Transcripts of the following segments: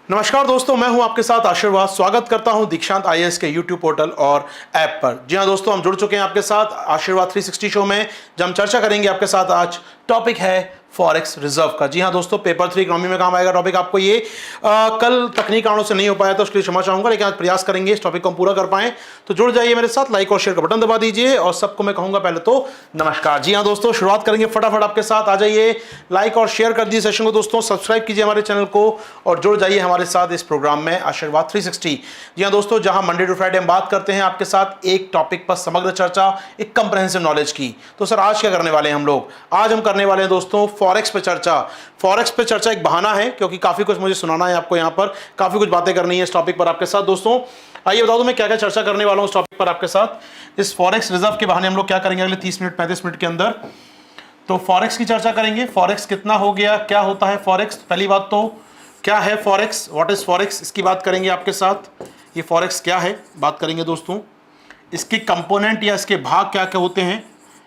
नमस्कार दोस्तों, मैं हूं आपके साथ आशीर्वाद। स्वागत करता हूं दीक्षांत आईएएस के यूट्यूब पोर्टल और ऐप पर। जी हां दोस्तों, हम जुड़ चुके हैं आपके साथ आशीर्वाद 360 शो में, जब हम चर्चा करेंगे आपके साथ। आज टॉपिक है फॉरेक्स रिजर्व का। जी हां दोस्तों, पेपर 3 इकोनॉमी में काम आएगा टॉपिक आपको ये। कल तकनीकी कारणों से नहीं हो पाया तो उसके लिए क्षमा चाहूंगा, लेकिन आज प्रयास करेंगे इस टॉपिक को हम पूरा कर पाएं। तो जुड़ जाइए मेरे साथ, लाइक और शेयर का बटन दबा दीजिए और सबको मैं कहूंगा पहले तो नमस्कार। जी हां दोस्तों, शुरुआत करेंगे फटाफट आपके साथ। आ जाइए, लाइक और शेयर कर दीजिए सेशन को दोस्तों, सब्सक्राइब कीजिए हमारे चैनल को और जुड़ जाइए हमारे साथ इस प्रोग्राम में आशीर्वाद 360। जी हां दोस्तों, जहां मंडे टू फ्राइडे हम बात करते हैं आपके साथ एक टॉपिक पर समग्र चर्चा, एक कंप्रहेंसिव नॉलेज की। तो सर आज क्या करने वाले हैं हम लोग? आज हम करने वाले हैं दोस्तों फॉरेक्स पे चर्चा। फॉरेक्स पे चर्चा एक बहाना है, क्योंकि काफी कुछ मुझे सुनाना है आपको, यहाँ पर काफी कुछ बातें करनी है इस टॉपिक पर आपके साथ दोस्तों। आइए बता दूं मैं क्या क्या चर्चा करने वाला हूं इस टॉपिक पर आपके साथ। इस फॉरेक्स रिजर्व के बहाने हम लोग क्या करेंगे अगले 30 मिनट 35 मिनट के अंदर? तो फॉरेक्स की चर्चा करेंगे। फॉरेक्स कितना हो गया, क्या होता है फॉरेक्स, पहली बात तो क्या है फॉरेक्स, व्हाट इज फॉरेक्स, इसकी बात करेंगे आपके साथ। ये फॉरेक्स क्या है बात करेंगे दोस्तों। इसके कंपोनेंट या इसके भाग क्या क्या होते हैं,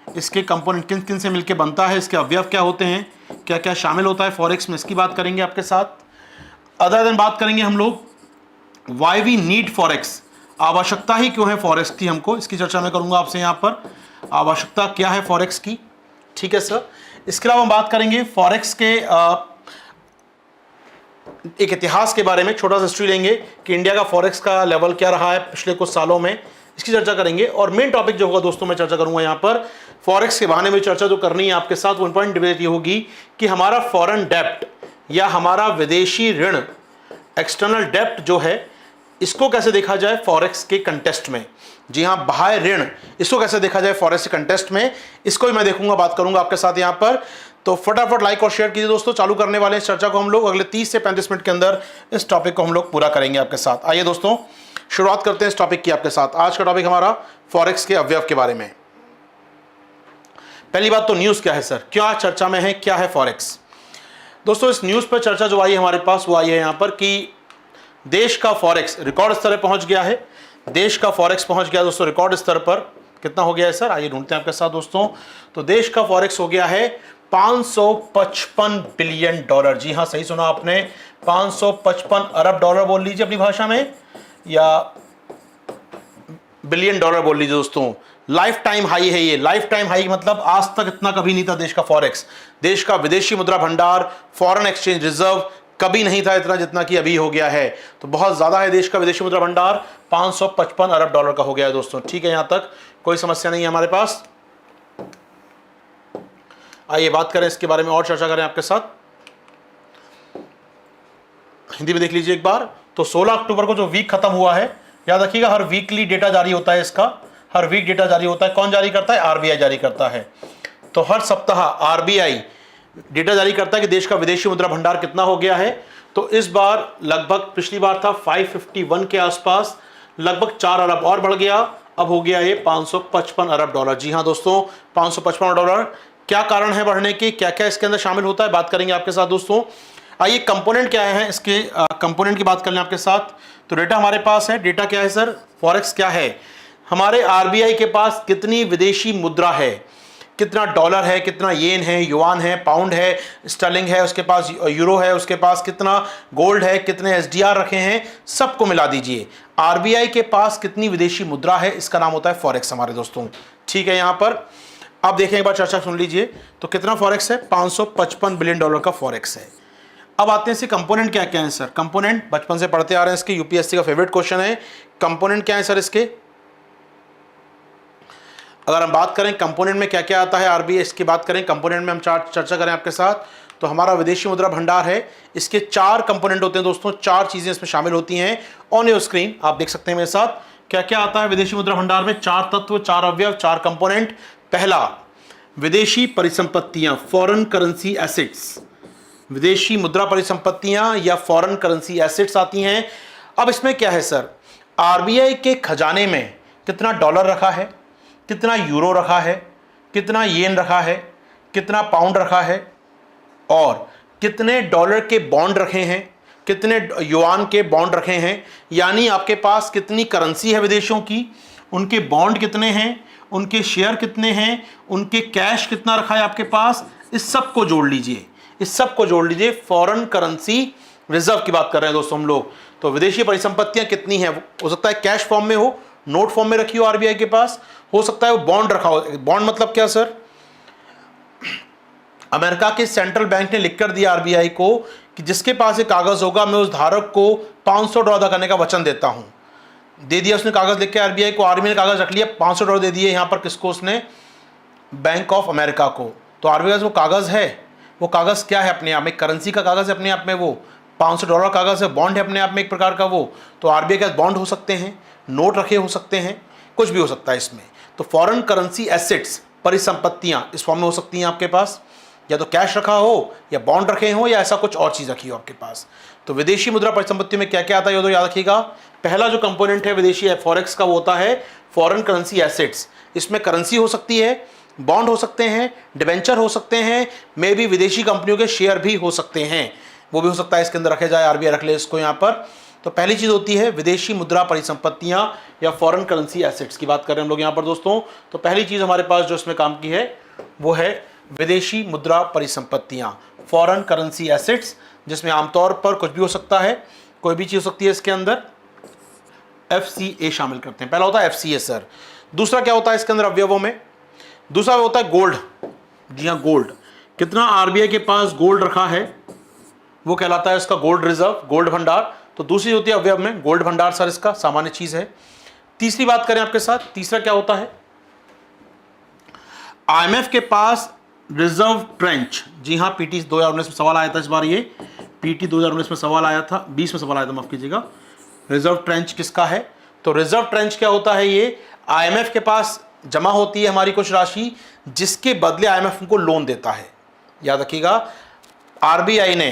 इसके कंपोनेंट किन किन से मिलकर बनता है, इसके अवयव क्या होते हैं, क्या क्या शामिल होता है फॉरेक्स में, इसकी बात करेंगे आपके साथ। अदर देन बात करेंगे हम लोग वाई वी नीड फॉरेक्स, आवश्यकता ही क्यों है फॉरेक्स की हमको, इसकी चर्चा मैं करूंगा आपसे यहाँ पर। आवश्यकता क्या है फॉरेक्स की, ठीक है सर। इसके अलावा हम बात करेंगे फॉरेक्स के एक इतिहास के बारे में, छोटा सा हिस्ट्री लेंगे कि इंडिया का फॉरेक्स का लेवल क्या रहा है पिछले कुछ सालों में, इसकी चर्चा करेंगे। और मेन टॉपिक जो होगा दोस्तों मैं चर्चा करूंगा यहाँ पर फॉरेक्स के बहाने में चर्चा जो करनी है आपके साथ, वो इंपॉर्टेंट डिबेट ये होगी कि हमारा फॉरेन डेप्ट या हमारा विदेशी ऋण, एक्सटर्नल डेप्ट जो है, इसको कैसे देखा जाए फॉरेक्स के कंटेस्ट में। जी हाँ, बाह्य ऋण, इसको कैसे देखा जाए फॉरेक्स के कंटेस्ट में, इसको भी मैं देखूंगा, बात करूंगा आपके साथ यहाँ पर। तो फटाफट लाइक और शेयर कीजिए दोस्तों। चालू करने वाले हैं इस चर्चा को हम लोग, अगले 30 से 35 मिनट के अंदर इस टॉपिक को हम लोग पूरा करेंगे आपके साथ। आइए दोस्तों, शुरुआत करते हैं इस टॉपिक की आपके साथ। आज का टॉपिक हमारा फॉरेक्स के अवयव के बारे में। पहली बात तो न्यूज क्या है सर, क्या चर्चा में है, क्या है फॉरेक्स दोस्तों। इस न्यूज पर चर्चा जो आई है हमारे पास, वो आई है यहाँ पर कि देश का फॉरेक्स रिकॉर्ड स्तर पर पहुंच गया है। देश का फॉरेक्स पहुंच गया दोस्तों रिकॉर्ड स्तर पर। कितना हो गया है सर, आइए ढूंढते हैं आपके साथ दोस्तों। तो देश का फॉरेक्स हो गया है 555 बिलियन डॉलर। जी हाँ, सही सुना आपने, 555 अरब डॉलर बोल लीजिए अपनी भाषा में, या बिलियन डॉलर बोल लीजिए दोस्तों। लाइफ टाइम हाई है ये, लाइफ टाइम हाई मतलब आज तक इतना कभी नहीं था देश का फॉरेक्स। देश का विदेशी मुद्रा भंडार, फॉरेन एक्सचेंज रिजर्व कभी नहीं था इतना जितना कि अभी हो गया है। तो बहुत ज्यादा है देश का विदेशी मुद्रा भंडार, 555 अरब डॉलर का हो गया है दोस्तों। ठीक है, यहां तक कोई समस्या नहीं है हमारे पास। आइए बात करें इसके बारे में और चर्चा करें आपके साथ। हिंदी में देख लीजिए एक बार। तो 16 अक्टूबर को जो वीक खत्म हुआ है, याद रखिएगा हर वीकली डेटा जारी होता है इसका, हर वीक डेटा जारी होता है। कौन जारी करता है? आरबीआई जारी करता है। तो हर सप्ताह आरबीआई डेटा जारी करता है कि देश का विदेशी मुद्रा भंडार कितना हो गया है। तो इस बार लगभग, पिछली बार था 551 के आसपास, लगभग 4 अरब और बढ़ गया, अब हो गया ये 555 अरब डॉलर। जी हाँ दोस्तों, 555 डॉलर। क्या कारण है बढ़ने के, क्या क्या इसके अंदर शामिल होता है, बात करेंगे आपके साथ दोस्तों। आइए कंपोनेंट क्या है इसके, कंपोनेंट की बात कर लें आपके साथ। तो डेटा हमारे पास है। डेटा क्या है सर, फॉरेक्स क्या है? हमारे आरबीआई के पास कितनी विदेशी मुद्रा है, कितना डॉलर है, कितना येन है, युआन है, पाउंड है, स्टर्लिंग है, उसके पास यूरो है, उसके पास कितना गोल्ड है, कितने एसडीआर रखे हैं, सबको मिला दीजिए। आरबीआई के पास कितनी विदेशी मुद्रा है, इसका नाम होता है फॉरेक्स हमारे दोस्तों। ठीक है, यहां पर आप देखें एक बार चर्चा सुन लीजिए। तो कितना फॉरेक्स है? 555 बिलियन डॉलर का फॉरेक्स है। अब आते हैं इसके कंपोनेंट क्या क्या है सर। कंपोनेंट बचपन से पढ़ते आ रहे हैं इसके, यूपीएससी का फेवरेट क्वेश्चन है। कंपोनेंट क्या है सर इसके? अगर हम बात करें कंपोनेंट में क्या क्या आता है आरबीआई, इसकी बात करें कंपोनेंट में हम चर्चा करें आपके साथ, तो हमारा विदेशी मुद्रा भंडार है। इसके 4 कंपोनेंट होते हैं दोस्तों, 4 चीजें इसमें शामिल होती हैं। ऑन योर स्क्रीन आप देख सकते हैं मेरे साथ क्या क्या आता है विदेशी मुद्रा भंडार में। 4 तत्व, 4 अवयव, 4 कंपोनेंट। पहला, विदेशी परिसंपत्तियां, फॉरेन करेंसी एसेट्स। विदेशी मुद्रा परिसंपत्तियां या फॉरेन करेंसी एसेट्स आती हैं। अब इसमें क्या है सर, आरबीआई के खजाने में कितना डॉलर रखा है, कितना यूरो रखा है, कितना येन रखा है, कितना पाउंड रखा है, और कितने डॉलर के बॉन्ड रखे हैं, कितने युआन के बॉन्ड रखे हैं। यानी आपके पास कितनी करेंसी है विदेशों की, उनके बॉन्ड कितने हैं, उनके शेयर कितने हैं, उनके कैश कितना रखा है आपके पास, इस सब को जोड़ लीजिए। इस सब को जोड़ लीजिए, फॉरेन करेंसी रिजर्व की बात कर रहे हैं दोस्तों हम लोग। तो विदेशी परिसंपत्तियां कितनी हैं, हो सकता है कैश फॉर्म में हो, नोट फॉर्म में रखी हो आरबीआई के पास, हो सकता है वो बॉन्ड रखा हो। बॉन्ड मतलब क्या सर, अमेरिका के सेंट्रल बैंक ने लिख कर दिया आरबीआई को कि जिसके पास ये कागज होगा मैं उस धारक को $500 अदा करने का वचन देता हूं। दे दिया उसने कागज लिख के आरबीआई को, आरबीआई ने कागज रख लिया, $500 दे दिए यहां पर किसको, उसने बैंक ऑफ अमेरिका को। तो आरबीआई वो कागज है, वो कागज क्या है अपने आप में, करेंसी का कागज है अपने आप में, वो $500 कागज है, बॉन्ड है अपने आप में एक प्रकार का वो। तो आरबीआई के बॉन्ड हो सकते हैं, नोट रखे हो सकते हैं, कुछ भी हो सकता है इसमें। तो फॉरेन करेंसी एसेट्स परिसंपत्तियां इस फॉर्म में हो सकती हैं आपके पास, या तो कैश रखा हो या बॉन्ड रखे हो या ऐसा कुछ और चीज रखी हो आपके पास। तो विदेशी मुद्रा परिसंपत्तियों में क्या क्या आता है ये तो याद रखिएगा। पहला जो कंपोनेंट है विदेशी फॉरेक्स का वो होता है फॉरेन करेंसी एसेट्स। इसमें करेंसी हो सकती है, बॉन्ड हो सकते हैं, डिबेंचर हो सकते हैं, मे भी विदेशी कंपनियों के शेयर भी हो सकते हैं, वो भी हो सकता है इसके अंदर रखे जाए, आरबीआई रख ले इसको यहाँ पर। तो पहली चीज होती है विदेशी मुद्रा परिसंपत्तियां या फॉरेन करेंसी एसेट्स की बात कर रहे हैं हम लोग यहाँ पर दोस्तों। तो पहली चीज हमारे पास जो इसमें काम की है वो है विदेशी मुद्रा परिसंपत्तियां, फॉरेन करेंसी एसेट्स, जिसमें आमतौर पर कुछ भी हो सकता है, कोई भी चीज हो सकती है इसके अंदर। FCA शामिल करते हैं, पहला होता है FCA सर। दूसरा क्या होता है इसके अंदर अवयवों में, दूसरा होता है गोल्ड। जी हाँ, गोल्ड। कितना आरबीआई के पास गोल्ड रखा है वो कहलाता है इसका गोल्ड रिजर्व, गोल्ड भंडार। तो दूसरी होती है अवयव में गोल्ड भंडार सर, इसका सामान्य चीज है। तीसरी बात करें आपके साथ, तीसरा क्या होता है, IMF के पास रिजर्व ट्रेंच। जी हाँ, पीटी 2019 में सवाल आया था, इस बार ये पीटी 2019 में सवाल आया था, 20 में सवाल आया था माफ कीजिएगा। रिजर्व ट्रेंच किसका है, तो रिजर्व ट्रेंच क्या होता है, ये IMF के पास जमा होती है हमारी कुछ राशि, जिसके बदले IMF उनको लोन देता है। याद रखिएगा, आरबीआई ने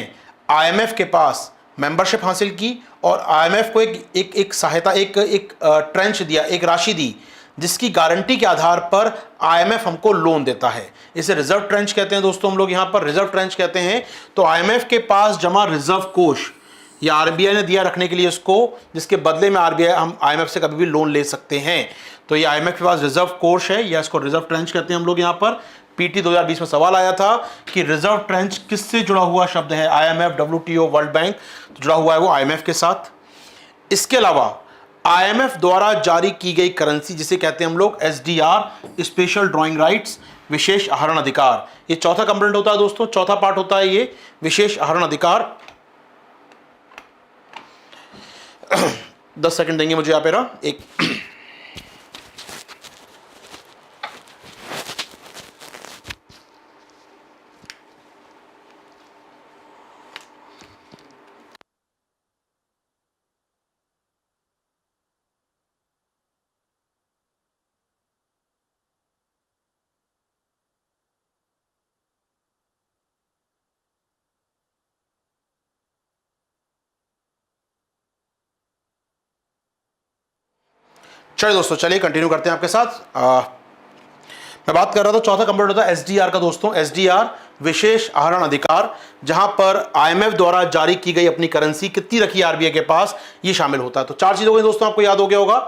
IMF के पास मेंबरशिप हासिल की और IMF को एक सहायता, एक ट्रेंच दिया, एक राशि दी, जिसकी गारंटी के आधार पर IMF हमको लोन देता है। इसे रिजर्व ट्रेंच कहते हैं दोस्तों हम लोग यहाँ पर, रिजर्व ट्रेंच कहते हैं। तो IMF के पास जमा रिजर्व कोष या आरबीआई ने दिया रखने के लिए उसको, जिसके बदले में आरबीआई हम IMF से कभी भी लोन ले सकते हैं। तो ये IMF के पास रिजर्व कोष है या इसको रिजर्व ट्रेंच कहते हैं हम लोग यहाँ पर। पीटी 2020 में सवाल आया था कि रिजर्व ट्रेंच किससे जुड़ा हुआ शब्द है, IMF, WTO, वर्ल्ड बैंक, तो जुड़ा हुआ है वो IMF के साथ। इसके अलावा IMF द्वारा जारी की गई करेंसी जिसे कहते हैं हम लोग SDR, स्पेशल ड्रॉइंग राइट्स, विशेष आहरण अधिकार, ये चौथा कंपोनेंट होता है दोस्तों, चौथा पार्ट होता है ये विशेष आहरण अधिकार। 10 सेकंड देंगे मुझे आप एक चलिए दोस्तों, चलिए कंटिन्यू करते हैं आपके साथ। मैं बात कर रहा था चौथा कंपोनेंट होता है SDR का दोस्तों, SDR विशेष आहरण अधिकार, जहां पर IMF द्वारा जारी की गई अपनी करेंसी कितनी रखी आरबीआई के पास, ये शामिल होता है। तो चार चीज़ हो गई दोस्तों, आपको याद हो गया होगा,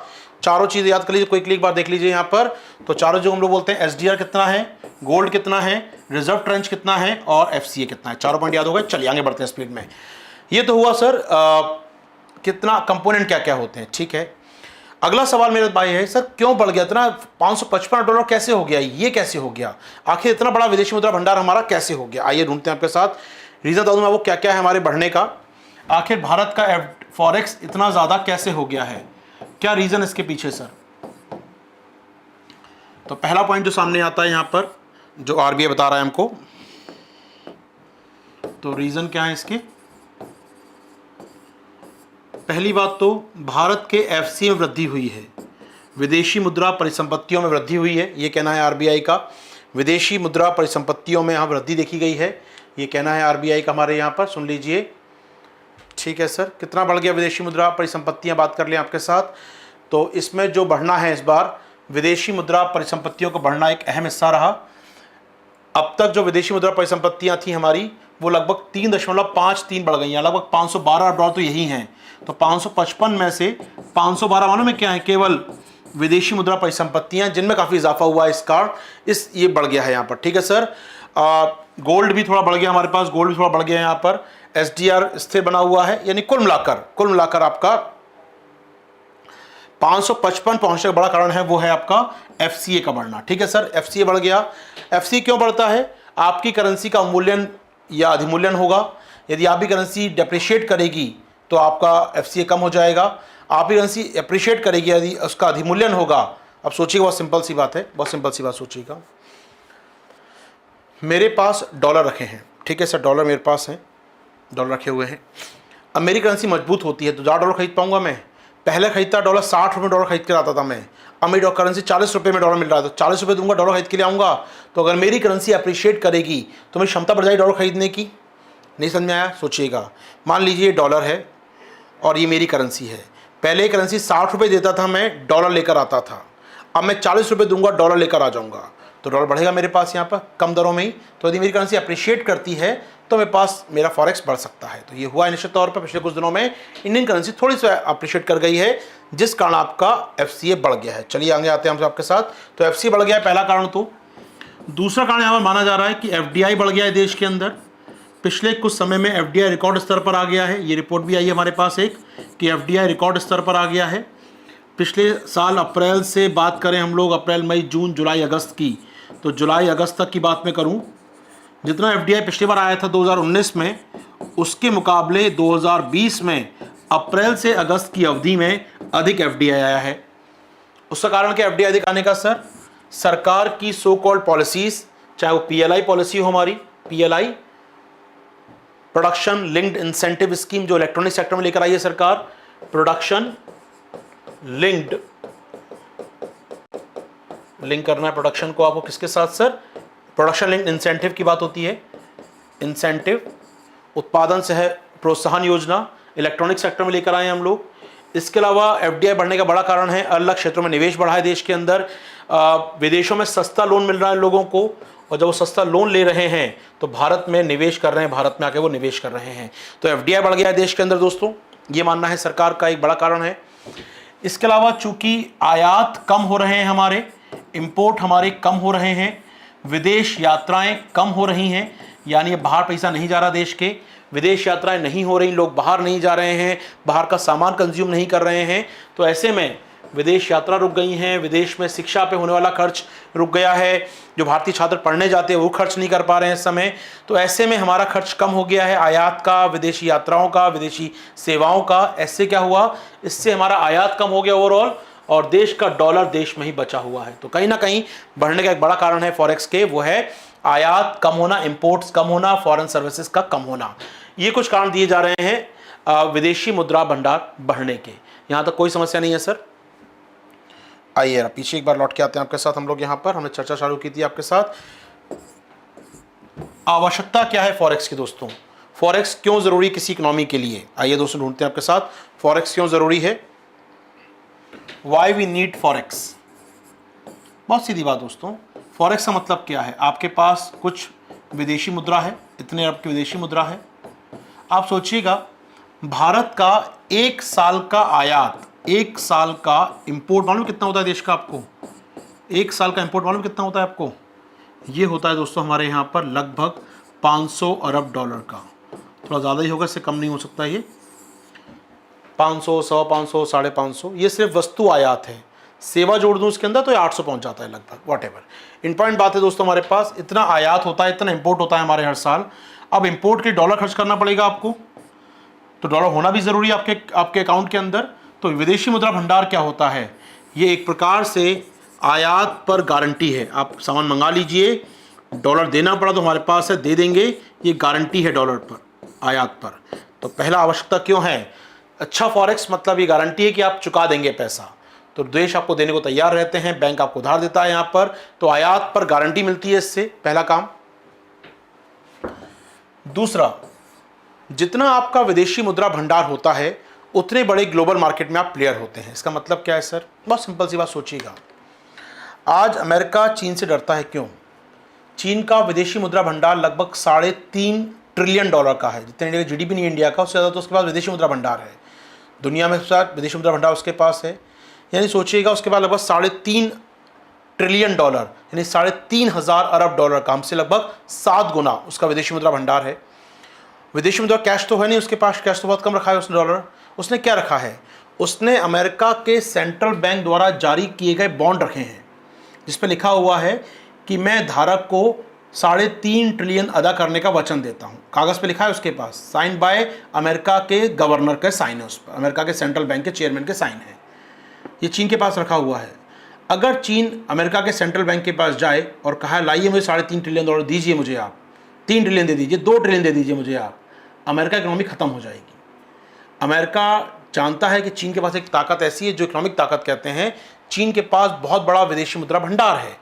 चारों चीज़ें याद कर लीजिए, कोई एक बार देख लीजिए यहाँ पर। तो चारों जो हम लोग बोलते हैं, SDR कितना है, गोल्ड कितना है, रिजर्व ट्रेंच कितना है और FCA कितना है, चारों पॉइंट याद हो गए। चलिए आगे बढ़ते हैं स्पीड में। ये तो हुआ सर कितना कंपोनेंट क्या क्या होते हैं, ठीक है। अगला सवाल मेरे भाई है, सर क्यों बढ़ गया इतना, $555 कैसे हो गया, ये कैसे हो गया, आखिर इतना बड़ा विदेशी मुद्रा भंडार हमारा कैसे हो गया। आइए ढूंढते हैं आपके साथ, रीजन बता दूं मैं वो क्या क्या है हमारे बढ़ने का। आखिर भारत का फॉरेक्स इतना ज्यादा कैसे हो गया है, क्या रीजन इसके पीछे सर। तो पहला पॉइंट जो सामने आता है यहां पर, जो आरबीआई बता रहा है हमको, तो रीजन क्या है इसके। पहली बात तो भारत के FCA में वृद्धि हुई है, विदेशी मुद्रा परिसंपत्तियों में वृद्धि हुई है, ये कहना है आरबीआई का। विदेशी मुद्रा परिसंपत्तियों में यहाँ वृद्धि देखी गई है, ये कहना है आरबीआई का हमारे यहाँ पर, सुन लीजिए। ठीक है सर, कितना बढ़ गया विदेशी मुद्रा परिसंपत्तियाँ, बात कर लें आपके साथ। तो इसमें जो बढ़ना है इस बार, विदेशी मुद्रा परिसंपत्तियों को बढ़ना एक अहम हिस्सा रहा। अब तक जो विदेशी मुद्रा परिसंपत्तियाँ थी हमारी, वो लगभग 3.53 बढ़ गई हैं, लगभग $512 तो यही हैं। तो 555 में से 512 मानो में क्या है, केवल विदेशी मुद्रा परिसंपत्तियां, जिनमें काफ़ी इजाफा हुआ है, इस कारण ये बढ़ गया है यहाँ पर। ठीक है सर, गोल्ड भी थोड़ा बढ़ गया हमारे पास, गोल्ड भी थोड़ा बढ़ गया यहाँ पर। एसडीआर स्थिर बना हुआ है, यानी कुल मिलाकर आपका 555 पहुंचने का बड़ा कारण है वो है आपका एफसीए का बढ़ना। ठीक है सर, एफसीए बढ़ गया। एफसीए क्यों बढ़ता है? आपकी करेंसी का अवमूल्यन या अधिमूल्यन होगा। यदि आपकी करेंसी डेप्रिशिएट करेगी तो आपका एफसीए कम हो जाएगा। आपकी करेंसी एप्रिशिएट करेगी यदि उसका अधिमूल्यन होगा। अब सोचिएगा, बहुत सिंपल सी बात है, बहुत सिंपल सी बात सोचिएगा। मेरे पास डॉलर रखे हैं, ठीक है सर, डॉलर मेरे पास हैं, डॉलर रखे हुए हैं। अब मेरी करेंसी मजबूत होती है तो ज़्यादा डॉलर खरीद पाऊंगा मैं। पहले खरीदता डॉलर 60 रुपये डॉलर खरीद कर आता था मैं। अब मेरी करेंसी 40 रुपये में डॉलर मिल रहा है तो 40 रुपये दूंगा, डॉलर खरीद के लिए आऊँगा। तो अगर मेरी करेंसी अप्रिशिएट करेगी तो मेरी क्षमता बढ़ जाएगी डॉलर खरीदने की। नहीं समझ में आया? सोचिएगा, मान लीजिए ये डॉलर है और ये मेरी करेंसी है। पहले करेंसी 60 रुपये देता था मैं, डॉलर लेकर आता था। अब मैं 40 रुपये दूंगा, डॉलर लेकर आ जाऊँगा, तो डॉलर बढ़ेगा मेरे पास यहाँ पर कम दरों में ही। तो यदि मेरी करेंसी अप्रिशिएट करती है तो मेरे पास मेरा फॉरेक्स बढ़ सकता है। तो ये हुआ निश्चित तौर पर पिछले कुछ दिनों में इंडियन करेंसी थोड़ी सी अप्रिशिएट कर गई है, जिस कारण आपका एफसीए बढ़ गया है। चलिए आगे आते हैं हम आपके साथ। तो एफसीए बढ़ गया है, पहला कारण। तो दूसरा कारण यहाँ पर माना जा रहा है कि एफडीआई बढ़ गया है देश के अंदर। पिछले कुछ समय में एफडीआई रिकॉर्ड स्तर पर आ गया है। ये रिपोर्ट भी आई है हमारे पास एक कि एफडीआई रिकॉर्ड स्तर पर आ गया है। पिछले साल अप्रैल से बात करें हम लोग, अप्रैल मई जून जुलाई अगस्त की, तो जुलाई अगस्त तक की बात मैं करूं, जितना एफडीआई पिछली बार आया था 2019 में, उसके मुकाबले 2020 में अप्रैल से अगस्त की अवधि में अधिक एफडीआई आया है। उसका कारण क्या एफडीआई अधिक आने का सर? सरकार की सो कॉल्ड पॉलिसीज, चाहे वो पीएलआई पॉलिसी हो हमारी, PLI production linked incentive scheme जो इलेक्ट्रॉनिक सेक्टर में लेकर आई है सरकार, प्रोडक्शन लिंक्ड, लिंक करना है प्रोडक्शन को आपको किसके साथ सर? प्रोडक्शन लिंक्ड इंसेंटिव की बात होती है। इंसेंटिव उत्पादन से है प्रोत्साहन योजना इलेक्ट्रॉनिक सेक्टर में लेकर आए हम लोग। इसके अलावा एफडीआई बढ़ने का बड़ा कारण है अलग क्षेत्रों में निवेश बढ़ा है देश के अंदर। विदेशों में सस्ता लोन मिल रहा है लोगों को, और जब वो सस्ता लोन ले रहे हैं तो भारत में निवेश कर रहे हैं, भारत में आके वो निवेश कर रहे हैं। तो एफडीआई बढ़ गया है देश के अंदर दोस्तों, ये मानना है सरकार का एक बड़ा कारण है। इसके अलावा चूंकि आयात कम हो रहे हैं हमारे, इंपोर्ट हमारे कम हो रहे हैं, विदेश यात्राएं कम हो रही हैं, यानी बाहर पैसा नहीं जा रहा देश के, विदेश यात्राएं नहीं हो रही, लोग बाहर नहीं जा रहे हैं, बाहर का सामान कंज्यूम नहीं कर रहे हैं। तो ऐसे में विदेश यात्रा रुक गई हैं, विदेश में शिक्षा पे होने वाला खर्च रुक गया है, जो भारतीय छात्र पढ़ने जाते हैं वो खर्च नहीं कर पा रहे हैं इस समय। तो ऐसे में हमारा खर्च कम हो गया है, आयात का, विदेशी यात्राओं का, विदेशी सेवाओं का। ऐसे क्या हुआ? इससे हमारा आयात कम हो गया ओवरऑल, और देश का डॉलर देश में ही बचा हुआ है। तो कहीं ना कहीं बढ़ने का एक बड़ा कारण है फॉरेक्स के, वो है आयात कम होना, इंपोर्ट्स कम होना, फॉरेन सर्विसेज का कम होना। ये कुछ कारण दिए जा रहे हैं विदेशी मुद्रा भंडार बढ़ने के। यहाँ तक कोई समस्या नहीं है सर। आइए पीछे एक बार लौट के आते हैं आपके साथ हम लोग। यहाँ पर हमने चर्चा चालू की थी आपके साथ, आवश्यकता क्या है फॉरेक्स की दोस्तों, फॉरेक्स क्यों जरूरी किसी इकोनॉमी के लिए। आइए दोस्तों ढूंढते हैं आपके साथ फॉरेक्स क्यों जरूरी है, वाई वी नीड फॉरेक्स। बहुत सीधी बात दोस्तों, फॉरेक्स का मतलब क्या है? आपके पास कुछ विदेशी मुद्रा है, इतने अरब की विदेशी मुद्रा है। आप सोचिएगा, भारत का एक साल का आयात, एक साल का इंपोर्ट मालूम कितना होता है देश का आपको? एक साल का इंपोर्ट मालूम कितना होता है आपको? ये होता है दोस्तों हमारे यहाँ पर लगभग 500 अरब डॉलर का। थोड़ा ज़्यादा ही होगा, इससे कम नहीं हो सकता। ये 500, 100, 500, 550, ये सिर्फ वस्तु आयात है। सेवा जोड़ दूं इसके अंदर तो ये 800 पहुंच जाता है लगभग, वॉट एवर। इंपॉर्टेंट बात है दोस्तों, हमारे पास इतना आयात होता है, इतना इंपोर्ट होता है हमारे हर साल। अब इंपोर्ट के डॉलर खर्च करना पड़ेगा आपको, तो डॉलर होना भी ज़रूरी है आपके अकाउंट के अंदर। तो विदेशी मुद्रा भंडार क्या होता है? ये एक प्रकार से आयात पर गारंटी है। आप सामान मंगा लीजिए, डॉलर देना पड़ा तो हमारे पास है, दे देंगे, ये गारंटी है डॉलर पर, आयात पर। तो पहला आवश्यकता क्यों है? अच्छा फॉरेक्स मतलब ये गारंटी है कि आप चुका देंगे पैसा, तो देश आपको देने को तैयार रहते हैं, बैंक आपको उधार देता है यहाँ पर, तो आयात पर गारंटी मिलती है इससे, पहला काम। दूसरा, जितना आपका विदेशी मुद्रा भंडार होता है उतने बड़े ग्लोबल मार्केट में आप प्लेयर होते हैं। इसका मतलब क्या है सर? बहुत सिंपल सी बात सोचिएगा, आज अमेरिका चीन से डरता है, क्यों? चीन का विदेशी मुद्रा भंडार लगभग 3.5 ट्रिलियन डॉलर का है, जितने इंडिया का जीडीपी नहीं इंडिया का, उससे ज़्यादा तो उसके पास विदेशी मुद्रा भंडार है। दुनिया में सबसे विदेशी मुद्रा भंडार उसके पास है, यानी सोचिएगा उसके पास लगभग 3.5 ट्रिलियन डॉलर, यानी 3,500 अरब डॉलर का, हमसे लगभग 7 गुना उसका विदेशी मुद्रा भंडार है। विदेशी मुद्रा कैश तो है नहीं उसके पास, कैश तो बहुत कम रखा है उसने डॉलर। उसने क्या रखा है, उसने अमेरिका के सेंट्रल बैंक द्वारा जारी किए गए बॉन्ड रखे हैं, जिस पर लिखा हुआ है कि मैं धारक को 3.5 ट्रिलियन अदा करने का वचन देता हूँ। कागज़ पे लिखा है उसके पास, साइन बाय अमेरिका के गवर्नर के साइन है उस पर, अमेरिका के सेंट्रल बैंक के चेयरमैन के साइन है। ये चीन के पास रखा हुआ है। अगर चीन अमेरिका के सेंट्रल बैंक के पास जाए और कहा लाइए मुझे 3.5 ट्रिलियन डॉलर दीजिए, मुझे आप 3 ट्रिलियन दे दीजिए, 2 ट्रिलियन दे दीजिए मुझे आप, अमेरिका इकोनॉमी ख़त्म हो जाएगी। अमेरिका जानता है कि चीन के पास एक ताकत ऐसी है जो इकोनॉमिक ताकत कहते हैं। चीन के पास बहुत बड़ा विदेशी मुद्रा भंडार है।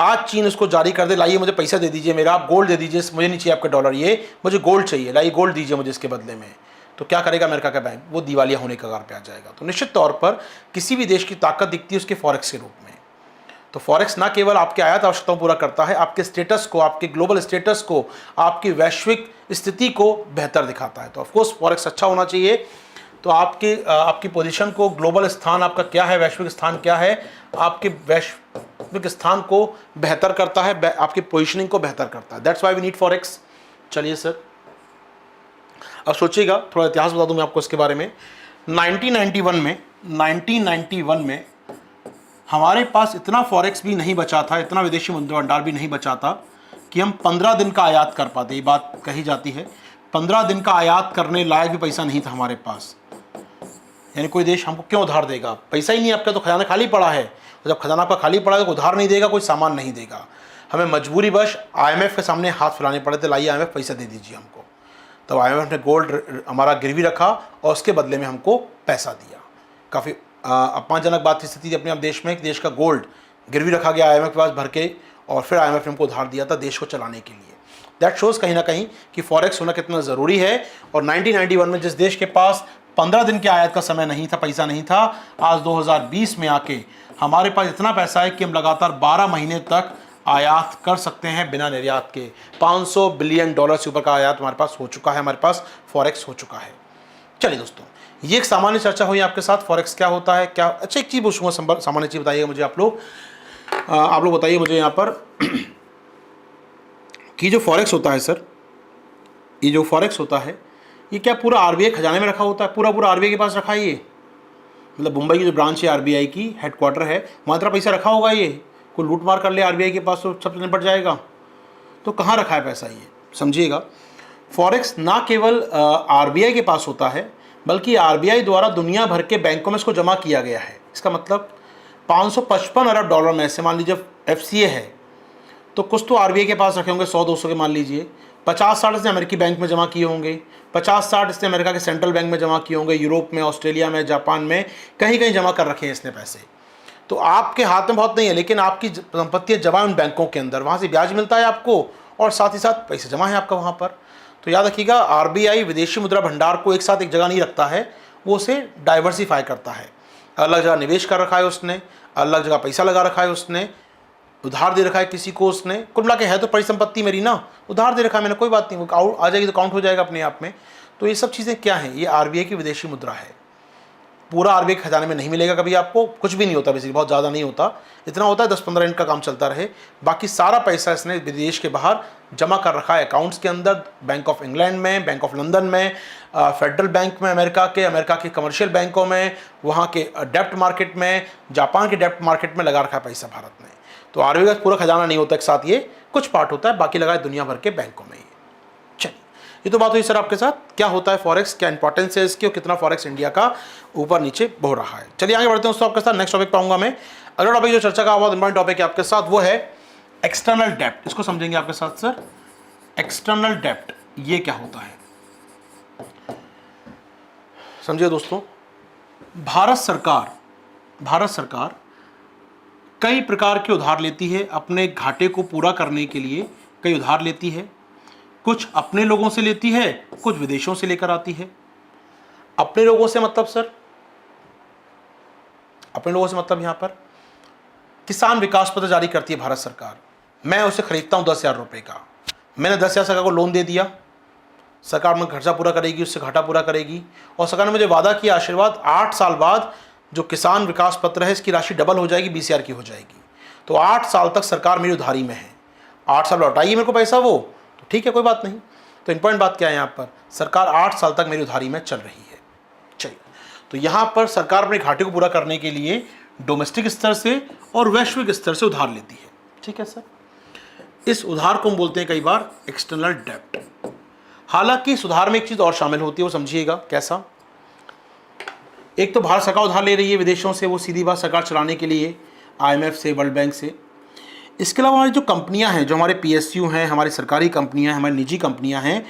आज चीन उसको जारी कर दे, लाइए मुझे पैसा दे दीजिए मेरा, आप गोल्ड दे दीजिए, मुझे नहीं चाहिए आपके डॉलर, ये मुझे गोल्ड चाहिए, लाइए गोल्ड दीजिए मुझे इसके बदले में। तो क्या करेगा अमेरिका का बैंक, वो दिवालिया होने के कगार पे आ जाएगा। तो निश्चित तौर पर किसी भी देश की ताकत दिखती है उसके फॉरेक्स के रूप में। तो फॉरेक्स ना केवल आपके आयात आवश्यकताओं पूरा करता है, आपके स्टेटस को, आपके ग्लोबल स्टेटस को, आपकी वैश्विक स्थिति को बेहतर दिखाता है। तो ऑफकोर्स फॉरेक्स अच्छा होना चाहिए। तो आपकी पोजीशन को, ग्लोबल स्थान आपका क्या है, वैश्विक स्थान क्या है, आपके वैश्विक स्थान को बेहतर करता है, आपकी पोजीशनिंग को बेहतर करता है। That's why we need forex. चलिए सर, अब सोचिएगा, थोड़ा इतिहास बता दूं मैं आपको इसके बारे में। 1991 में हमारे पास इतना फॉरेक्स भी नहीं बचा था, इतना विदेशी मुद्रा भंडार भी नहीं बचा था कि हम 15 दिन का आयात कर पाते। ये बात कही जाती है, 15 दिन का आयात करने लायक भी पैसा नहीं था हमारे पास। यानी कोई देश हमको क्यों उधार देगा, पैसा ही नहीं, आपका तो खजाना खाली पड़ा है। जब खजाना आपका खाली पड़ा है तो उधार नहीं देगा, कोई सामान नहीं देगा। हमें मजबूरीवश IMF के सामने हाथ फैलाने पड़े थे, लाइए IMF पैसा दे दीजिए हमको। तब IMF ने गोल्ड हमारा गिरवी रखा और उसके बदले में हमको पैसा दिया। काफ़ी अपमानजनक बात की स्थिति थी अपने आप देश में, कि देश का गोल्ड गिरवी रखा गया IMF के पास भर के, और फिर IMF ने हमको उधार दिया था देश को चलाने के लिए। दैट शोज़ कहीं ना कहीं कि फॉरेक्स होना कितना ज़रूरी है। और 1991 में जिस देश के पास 15 दिन के आयात का समय नहीं था, पैसा नहीं था, आज 2020 में आके हमारे पास इतना पैसा है कि हम लगातार 12 महीने तक आयात कर सकते हैं बिना निर्यात के। 500 बिलियन डॉलर से ऊपर का आयात हमारे पास हो चुका है, हमारे पास फॉरेक्स हो चुका है। चलिए दोस्तों, ये एक सामान्य चर्चा हुई आपके साथ, फॉरेक्स क्या होता है, क्या। अच्छा, एक चीज़ पूछूंगा, सामान्य चीज़ बताइएगा मुझे आप लोग बताइए मुझे यहाँ पर कि जो फॉरेक्स होता है सर, ये जो फॉरेक्स होता है ये क्या पूरा RBI खजाने में रखा होता है, पूरा RBI के पास रखा है ये? मतलब मुंबई की जो ब्रांच है RBI की, हेडक्वार्टर है, वहाँ इतना पैसा रखा होगा, ये कोई लूट मार कर ले RBI के पास तो सब निपट जाएगा। तो कहाँ रखा है पैसा, ये समझिएगा। फॉरेक्स ना केवल RBI के पास होता है, बल्कि RBI द्वारा दुनिया भर के बैंकों में इसको जमा किया गया है। इसका मतलब 555 अरब डॉलर में से, मान लीजिए FCA है तो कुछ तो RBI के पास रखे होंगे, 100-200 के मान लीजिए। 50-60 इसने अमेरिकी बैंक में जमा किए होंगे, 50-60 इसने अमेरिका के सेंट्रल बैंक में जमा किए होंगे, यूरोप में, ऑस्ट्रेलिया में, जापान में, कहीं कहीं जमा कर रखे हैं इसने पैसे। तो आपके हाथ में बहुत नहीं है, लेकिन आपकी संपत्ति जमा उन बैंकों के अंदर, वहाँ से ब्याज मिलता है आपको और साथ ही साथ पैसे जमा है आपका वहाँ पर। तो याद रखिएगा, RBI विदेशी मुद्रा भंडार को एक साथ एक जगह नहीं रखता है, वो उसे डाइवर्सिफाई करता है। अलग जगह निवेश कर रखा है उसने, अलग जगह पैसा लगा रखा है उसने, उधार दे रखा है किसी को उसने। कुल मिला के है तो परिसंपत्ति मेरी ना, उधार दे रखा है मैंने, कोई बात नहीं, वो आ जाएगी तो काउंट हो जाएगा अपने आप में। तो ये सब चीज़ें क्या हैं, ये RBI की विदेशी मुद्रा है। पूरा RBI के खजाने में नहीं मिलेगा कभी आपको, कुछ भी नहीं होता, बेसिकली बहुत ज़्यादा नहीं होता, इतना होता है 10-15 दिन का काम चलता रहे। बाकी सारा पैसा इसने विदेश के बाहर जमा कर रखा है अकाउंट्स के अंदर, बैंक ऑफ इंग्लैंड में, बैंक ऑफ लंदन में, फेडरल बैंक में अमेरिका के कमर्शियल बैंकों में, वहाँ के डेप्ट मार्केट में, जापान के डेप्ट मार्केट में लगा रखा है पैसा भारत में। तो RBI का पूरा खजाना नहीं होता एक साथ, ये कुछ पार्ट होता है, बाकी लगा है दुनिया भर के बैंकों में। चलिए, ये तो बात हुई सर आपके साथ क्या होता है फॉरेक्स, क्या इंपॉर्टेंस है इसकी और कितना फॉरेक्स इंडिया का ऊपर नीचे हो रहा है। चलिए आगे बढ़ते हैं दोस्तों आपके साथ, नेक्स्ट टॉपिक पाऊंगा मैं। अगला टॉपिक जो चर्चा का बहुत इंपॉर्टेंट टॉपिक है आपके साथ, वो है एक्सटर्नल डेप्ट। इसको समझेंगे आपके साथ सर, एक्सटर्नल डेप्ट ये क्या होता है। समझिए दोस्तों, भारत सरकार कई प्रकार के उधार लेती है, अपने घाटे को पूरा करने के लिए कई उधार लेती है। कुछ अपने लोगों से लेती है, कुछ विदेशों से लेकर आती है। अपने लोगों से मतलब सर, अपने लोगों से मतलब यहां पर किसान विकास पत्र जारी करती है भारत सरकार। मैं उसे खरीदता हूं 10,000 रुपये का, मैंने 10,000 सरकार को लोन दे दिया, सरकार में खर्चा पूरा करेगी, उससे घाटा पूरा करेगी। और सरकार ने मुझे वादा किया, आशीर्वाद, 8 साल बाद जो किसान विकास पत्र है इसकी राशि डबल हो जाएगी, 20,000 की हो जाएगी। तो 8 साल तक सरकार मेरी उधारी में है, 8 साल लौटाइए मेरे को पैसा वो, तो ठीक है कोई बात नहीं। तो इंपॉर्टेंट बात क्या है यहाँ पर, सरकार 8 साल तक मेरी उधारी में चल रही है। चलिए, तो यहाँ पर सरकार अपने घाटे को पूरा करने के लिए डोमेस्टिक स्तर से और वैश्विक स्तर से उधार लेती है। ठीक है सर, इस उधार को हम बोलते हैं कई बार एक्सटर्नल डेब्ट। हालांकि इस उधार में एक चीज़ और शामिल होती है, वो समझिएगा कैसा। एक तो भारत सरकार उधार ले रही है विदेशों से, वो सीधी बात सरकार चलाने के लिए, IMF से, वर्ल्ड बैंक से। इसके अलावा हमारी जो कंपनियां हैं, जो हमारे PSU हैं, हमारी सरकारी कंपनियां हैं, हमारी निजी कंपनियां हैं,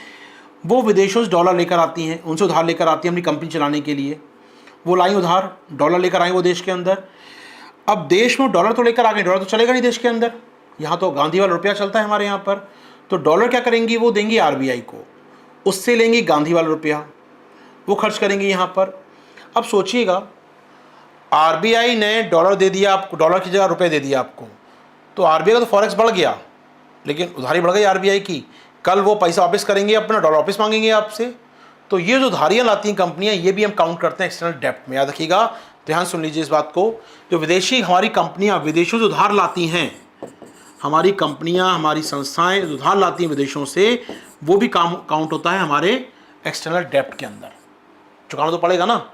वो विदेशों से डॉलर लेकर आती हैं, उनसे उधार लेकर आती हैं अपनी कंपनी चलाने के लिए। वो लाई उधार, डॉलर लेकर आए वो देश के अंदर। अब देश में डॉलर तो लेकर आ गए, डॉलर तो चलेगा नहीं देश के अंदर, यहाँ तो गांधी वाला रुपया चलता है हमारे यहाँ पर। तो डॉलर क्या करेंगी, वो देंगी RBI को, उससे लेंगी गांधी वाला रुपया, वो खर्च करेंगे यहाँ पर। अब सोचिएगा, RBI ने डॉलर दे दिया आपको, डॉलर की जगह रुपए दे दिया आपको, तो RBI का तो फॉरेक्स बढ़ गया, लेकिन उधारी बढ़ गई RBI की। कल वो पैसा वापस करेंगे, अपना डॉलर वापस मांगेंगे आपसे। तो ये जो उधारियाँ लाती हैं कंपनियाँ, ये भी हम काउंट करते हैं एक्सटर्नल डेब्ट में। याद रखिएगा, ध्यान सुन लीजिए इस बात को। जो विदेशी हमारी कंपनियाँ विदेशों से उधार लाती हैं, हमारी कंपनियाँ, हमारी संस्थाएँ उधार लाती हैं विदेशों से, वो भी काउंट होता है हमारे एक्सटर्नल डेब्ट के अंदर। चुकाना तो पड़ेगा ना।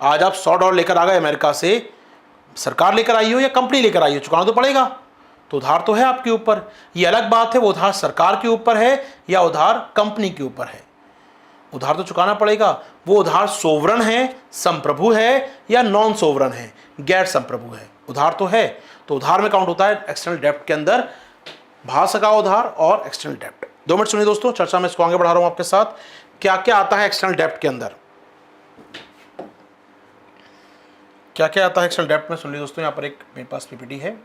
आज आप $100 लेकर आ गए अमेरिका से, सरकार लेकर आई हो या कंपनी लेकर आई हो, चुकाना तो पड़ेगा। तो उधार तो है आपके ऊपर। ये अलग बात है वो उधार सरकार के ऊपर है या उधार कंपनी के ऊपर है, उधार तो चुकाना पड़ेगा। वो उधार सोवरन है, संप्रभु है, या नॉन सोवरन है, गैर संप्रभु है, उधार तो है। तो उधार में काउंट होता है एक्सटर्नल डेब्ट के अंदर, भारत सरकार उधार और एक्सटर्नल डेब्ट। 2 मिनट सुनिए दोस्तों, चर्चा में इसको आगे बढ़ा रहा हूं आपके साथ। क्या क्या आता है एक्सटर्नल डेब्ट के अंदर, क्या क्या आता है एक्सटर्नल डेब्ट में, सुन लीजिए दोस्तों। यहाँ पर एक मेरे पास PPT है,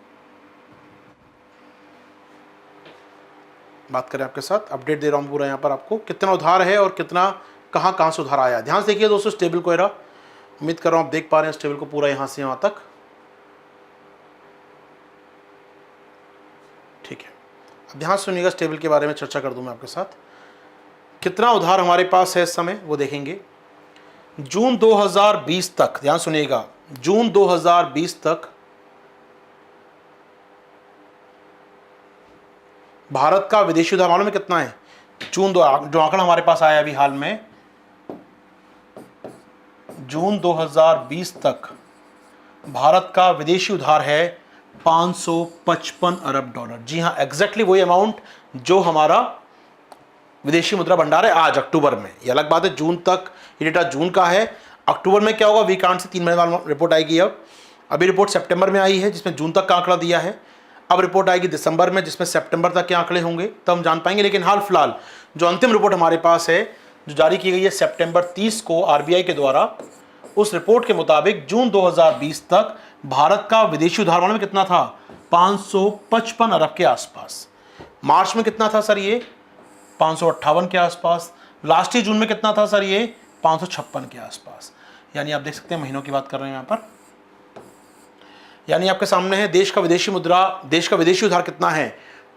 बात करें आपके साथ, अपडेट दे रहा हूँ पूरा यहाँ पर आपको, कितना उधार है और कितना कहाँ से उधार आया। ध्यान से देखिए दोस्तों इस टेबल को, एरा उम्मीद कर रहा हूँ आप देख पा रहे हैं इस टेबल को पूरा यहाँ से यहाँ तक। ठीक है, अब ध्यान सुनिएगा, इस टेबल के बारे में चर्चा कर दूँ मैं आपके साथ। कितना उधार हमारे पास है इस समय वो देखेंगे। जून 2020 तक, ध्यान सुनिएगा, जून 2020 तक भारत का विदेशी उधार मालूम है कितना है? जो आंकड़ा हमारे पास आया अभी हाल में, जून 2020 तक भारत का विदेशी उधार है 555 अरब डॉलर। जी हाँ, एग्जैक्टली वही अमाउंट जो हमारा विदेशी मुद्रा भंडार है आज अक्टूबर में। ये अलग बात है, जून तक ये डेटा जून का है। अक्टूबर में क्या होगा, वीकांड से 3 महीने बाद रिपोर्ट आएगी। अभी रिपोर्ट सितंबर में आई है जिसमें जून तक का आंकड़ा दिया है। अब रिपोर्ट आएगी दिसंबर में जिसमें सितंबर तक के आंकड़े होंगे, तब हम जान पाएंगे। लेकिन हाल फिलहाल जो अंतिम रिपोर्ट हमारे पास है, जो जारी की गई है सितंबर 30 को RBI के द्वारा, उस रिपोर्ट के मुताबिक जून 2020 तक भारत का विदेशी उधार मालूम कितना था? 555 अरब के आसपास। मार्च में कितना था सर? ये 558 के आसपास। लास्ट ईयर जून में कितना था सर? ये 556 के आसपास। यानी आप देख सकते हैं महीनों की बात कर रहे हैं यहाँ पर। यानी आपके सामने है देश का विदेशी उधार कितना है?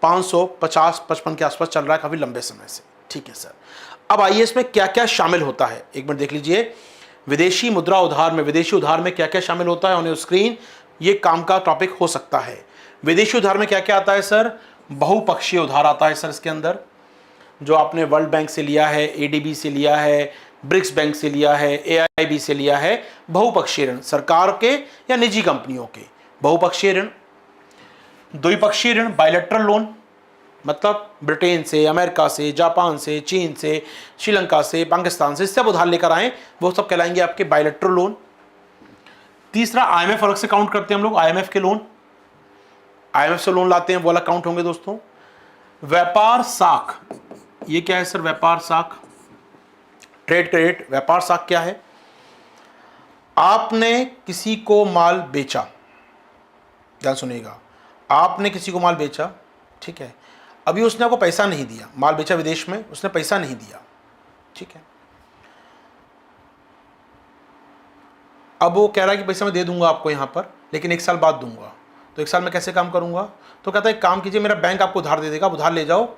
550-55 के आसपास चल रहा है काफी लंबे समय से। ठीक है सर, अब आइए इसमें क्या क्या शामिल होता है, एक मिनट देख लीजिए। विदेशी मुद्रा उधार में, विदेशी उधार में क्या क्या शामिल होता है ऑन योर स्क्रीन, ये काम का टॉपिक हो सकता है। विदेशी उधार में क्या क्या आता है सर? बहुपक्षीय उधार आता है सर इसके अंदर, जो आपने वर्ल्ड बैंक से लिया है, ADB से लिया है, ब्रिक्स बैंक से लिया है, AIIB से लिया है। बहुपक्षीय ऋण, सरकार के या निजी कंपनियों के बहुपक्षीय ऋण। द्विपक्षीय ऋण, बायलैटरल लोन, मतलब ब्रिटेन से, अमेरिका से, जापान से, चीन से, श्रीलंका से, पाकिस्तान से, सब उधार लेकर आए, वो सब कहलाएंगे आपके बायलैटरल लोन। तीसरा IMF अलग से काउंट करते हैं हम लोग, IMF के लोन, IMF से लोन लाते हैं वो अलग काउंट होंगे दोस्तों। व्यापार साख, ये क्या है सर? व्यापार साख, ट्रेड क्रेडिट। व्यापार साख क्या है? आपने किसी को माल बेचा, ध्यान सुनिएगा, आपने किसी को माल बेचा, ठीक है, अभी उसने आपको पैसा नहीं दिया, माल बेचा विदेश में, उसने पैसा नहीं दिया, ठीक है, अब वो कह रहा है कि पैसा मैं दे दूंगा आपको यहाँ पर, लेकिन 1 साल बाद दूंगा। तो 1 साल में कैसे काम करूंगा? तो कहता है एक काम कीजिए, मेरा बैंक आपको उधार दे देगा, उधार ले जाओ,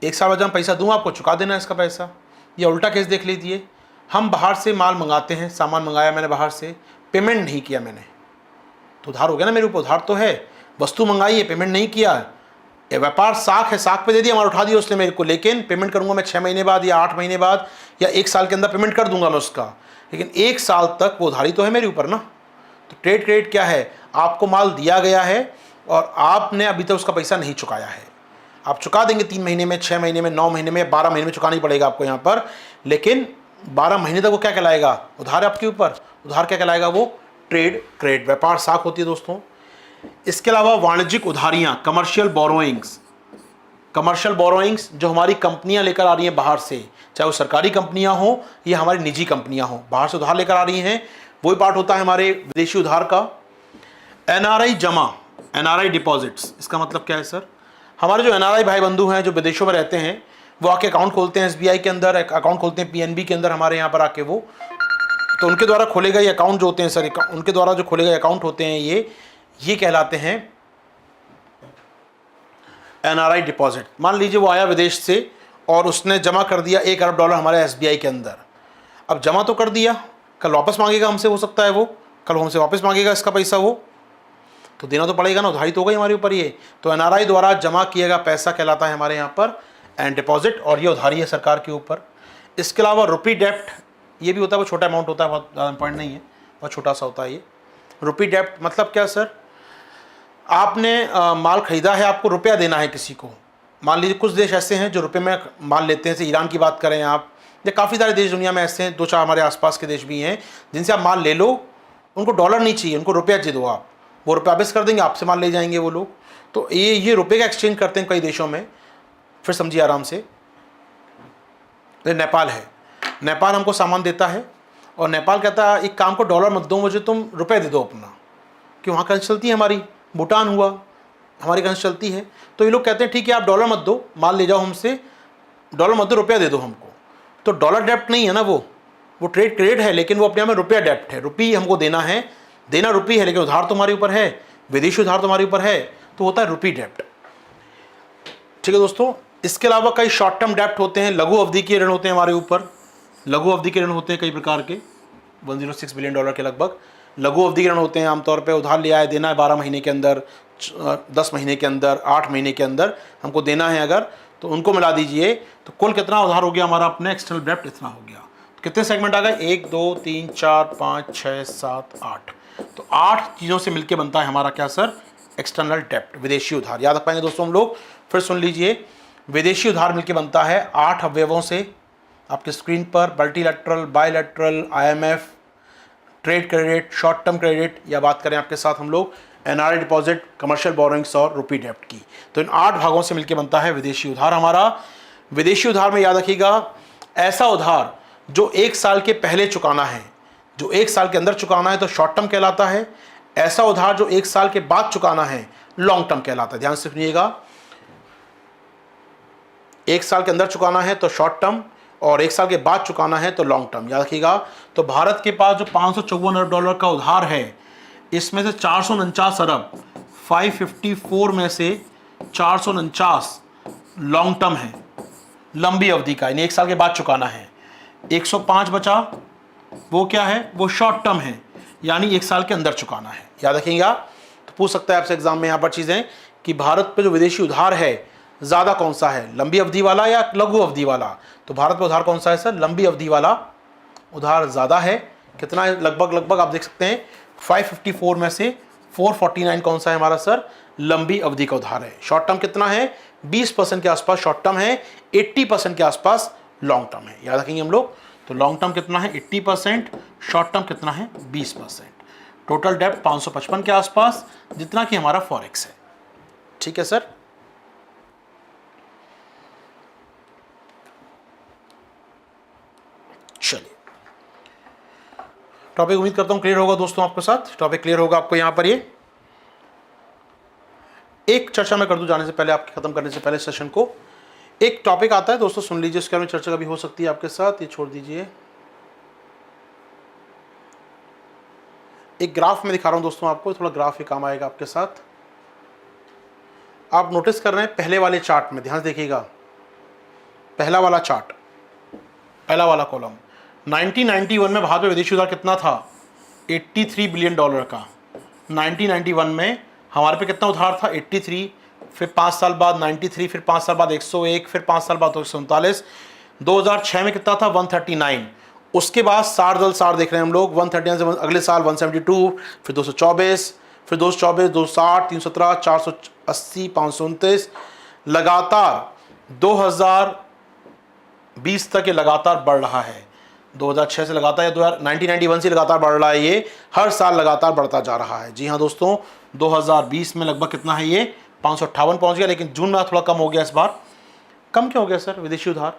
1 साल बाद जब पैसा दूंगा आपको चुका देना इसका पैसा। या उल्टा केस देख लीजिए, हम बाहर से माल मंगाते हैं, सामान मंगाया मैंने बाहर से, पेमेंट नहीं किया मैंने, तो उधार हो गया ना मेरे ऊपर, उधार तो है, वस्तु मंगाई है, पेमेंट नहीं किया है, ये व्यापार साख है, साख पे दे दिया, हमारा उठा दिया उसने मेरे को, लेकिन पेमेंट करूंगा मैं 6 महीने बाद या 8 महीने बाद या 1 साल के अंदर पेमेंट कर दूंगा मैं उसका, लेकिन 1 साल तक वो उधारी तो है मेरे ऊपर ना। तो ट्रेड क्रेडिट क्या है, आपको माल दिया गया है और आपने अभी तक उसका पैसा नहीं चुकाया है। आप चुका देंगे 3 महीने में, 6 महीने में, 9 महीने में, 12 महीने में चुकाना ही पड़ेगा आपको यहाँ पर, लेकिन 12 महीने तक वो क्या कहलाएगा, उधार आपके ऊपर। उधार क्या कहलाएगा, वो ट्रेड क्रेडिट, व्यापार साख होती है दोस्तों। इसके अलावा वाणिज्यिक उधारियां, कमर्शियल बोरोइंग्स, कमर्शियल बोरोइंग्स जो हमारी कंपनियां लेकर आ रही हैं बाहर से, चाहे वो सरकारी कंपनियां हो या हमारी निजी कंपनियां हो, बाहर से उधार लेकर आ रही हैं, वही पार्ट होता है हमारे विदेशी उधार का। एनआरआई जमा, एनआरआई डिपॉजिट्स, इसका मतलब क्या है सर, हमारे जो एनआरआई भाई बंधु हैं जो विदेशों में रहते हैं, वो आके अकाउंट खोलते हैं एसबीआई के अंदर, अकाउंट खोलते हैं पीएनबी के अंदर हमारे यहाँ पर आके, वो तो उनके द्वारा खोले गए अकाउंट जो होते हैं सर, उनके द्वारा जो खोले गए अकाउंट होते हैं ये कहलाते हैं एनआरआई डिपॉजिट। मान लीजिए वो आया विदेश से और उसने जमा कर दिया $1 अरब हमारे एसबीआई के अंदर। अब जमा तो कर दिया, कल वापस मांगेगा हमसे, हो सकता है वो कल हमसे वापस मांगेगा इसका पैसा, वो तो देना तो पड़ेगा ना, उधारी तो हो गई हमारे ऊपर ये। तो एनआरआई द्वारा जमा किया गया पैसा कहलाता है हमारे यहाँ पर एंड डिपॉजिट, और ये उधारी है सरकार के ऊपर। इसके अलावा रुपी डेप्ट, ये भी होता है, वो छोटा अमाउंट होता है, बहुत ज़्यादा इंपॉर्टेंट नहीं है, बहुत छोटा सा होता है ये। रुपी डेप्ट मतलब क्या सर, आपने माल खरीदा है, आपको रुपया देना है किसी को। मान लीजिए कुछ देश ऐसे हैं जो रुपए में माल लेते हैं, जैसे ईरान की बात करें आप, या काफ़ी सारे देश दुनिया में ऐसे हैं, 2-4 हमारे आसपास के देश भी हैं जिनसे आप माल ले लो, उनको डॉलर नहीं चाहिए, उनको रुपया दे दो आप, वो रुपया वापस कर देंगे, आपसे माल ले जाएंगे वो लोग। तो ये रुपये का एक्सचेंज करते हैं कई देशों में। फिर समझिए आराम से, नेपाल है, नेपाल हमको सामान देता है और नेपाल कहता है एक काम को, डॉलर मत दो मुझे, तुम रुपये दे दो अपना, कि वहाँ करेंसी चलती है हमारी। भूटान हुआ, हमारी करेंसी चलती है, तो ये लोग कहते हैं ठीक है आप डॉलर मत दो, माल ले जाओ हमसे, डॉलर मत दो, रुपया दे दो हमको। तो डॉलर डेप्ट नहीं है ना, वो ट्रेड क्रेडिट है, लेकिन वो अपने आप में रुपया डेप्ट है, रुपी हमको देना है, देना रुपी है, लेकिन उधार तुम्हारे ऊपर है, विदेशी उधार तुम्हारे ऊपर है, तो होता है रुपी डेप्ट। ठीक है दोस्तों, इसके अलावा कई शॉर्ट टर्म डेप्ट होते हैं, लघु अवधि के ऋण होते हैं हमारे ऊपर, लघु अवधि के ऋण होते हैं कई प्रकार के, $106 बिलियन के लगभग लघु अवधि ऋण होते हैं। आमतौर पे उधार लिया है, देना है 12 महीने के अंदर, 10 महीने के अंदर, 8 महीने के अंदर हमको देना है अगर, तो उनको मिला दीजिए, तो कुल कितना उधार हो गया हमारा अपने एक्सटर्नल डेप्ट, इतना हो गया। तो कितने सेगमेंट आ गए, 1 2 3 4 5 6 7 8, तो 8 चीज़ों से मिलकर बनता है हमारा क्या सर, एक्सटर्नल डेप्ट, विदेशी उधार। याद रख पाएंगे दोस्तों हम लोग, फिर सुन लीजिए, विदेशी उधार मिलकर बनता है 8 अवयवों से, आपके स्क्रीन पर, multilateral, bilateral, IMF, trade credit, short term credit, या बात करें आपके साथ हम लोग एनआरआई डिपॉजिट, कमर्शियल बोरोइंग्स और रुपी डेप्ट की। तो इन 8 भागों से मिलकर बनता है विदेशी उधार हमारा। विदेशी उधार में याद रखिएगा, ऐसा उधार जो 1 साल के पहले चुकाना है, जो 1 साल के अंदर चुकाना है तो शॉर्ट टर्म कहलाता है। ऐसा उधार जो 1 साल के बाद चुकाना है लॉन्ग टर्म कहलाता है। ध्यान से सुनिएगा, 1 साल के अंदर चुकाना है तो शॉर्ट टर्म, और 1 साल के बाद चुकाना है तो लॉन्ग टर्म, याद रखिएगा। तो भारत के पास जो $554 अरब का उधार है, इसमें से 449 अरब, 554 में से 449 लॉन्ग टर्म है, लंबी अवधि का, यानी 1 साल के बाद चुकाना है। 105 बचा, वो क्या है, वो शॉर्ट टर्म है, यानी 1 साल के अंदर चुकाना है, याद रखेंगे। तो पूछ सकता है आपसे एग्जाम में यहाँ पर चीज़ें कि भारत पे जो विदेशी उधार है ज़्यादा कौन सा है, लंबी अवधि वाला या लघु अवधि वाला। तो भारत में उधार कौन सा है सर, लंबी अवधि वाला उधार ज़्यादा है। कितना है, लगभग आप देख सकते हैं 554 में से 449 कौन सा है हमारा सर, लंबी अवधि का उधार है। शॉर्ट टर्म कितना है, 20% के आसपास शॉर्ट टर्म है, 80% के आसपास लॉन्ग टर्म है, याद रखेंगे हम लोग। तो लॉन्ग टर्म कितना है 80%, शॉर्ट टर्म कितना है 20%। टोटल डेप्ट 555 के आसपास, जितना कि हमारा फॉरेक्स है। ठीक है सर, चलिए टॉपिक उम्मीद करता हूं क्लियर होगा दोस्तों, आपके साथ टॉपिक क्लियर होगा आपको। यहां पर ये एक चर्चा मैं कर दूं जाने से पहले, आपके खत्म करने से पहले सेशन को, एक टॉपिक आता है दोस्तों, सुन लीजिए, इसके बारे में चर्चा भी हो सकती है आपके साथ, ये छोड़ दीजिए। एक ग्राफ में दिखा रहा हूं दोस्तों आपको, थोड़ा ग्राफ ही काम आएगा आपके साथ। आप नोटिस कर रहे हैं पहले वाले चार्ट में, ध्यान से देखिएगा, पहला वाला चार्ट, पहला वाला कॉलम, 1991 में भारत में विदेशी उधार कितना था, $83 बिलियन का। 1991 में हमारे पे कितना उधार था 83, फिर 5 साल बाद 93, फिर 5 साल बाद 101, फिर 5 साल बाद 139, 2006 में कितना था 139, उसके बाद 60 दल 60 देख रहे हैं हम लोग, 139 से अगले साल 172, फिर 224, फिर 224, 260, 317, 480, 529, लगातार 2020 तक ये लगातार बढ़ रहा है। 2006 से लगातार या 1991 से लगातार बढ़ रहा है, ये हर साल लगातार बढ़ता जा रहा है। जी हाँ दोस्तों, 2020 में लगभग कितना है ये 558 पहुंच गया, लेकिन जून में थोड़ा कम हो गया इस बार। कम क्या हो गया सर? विदेशी उधार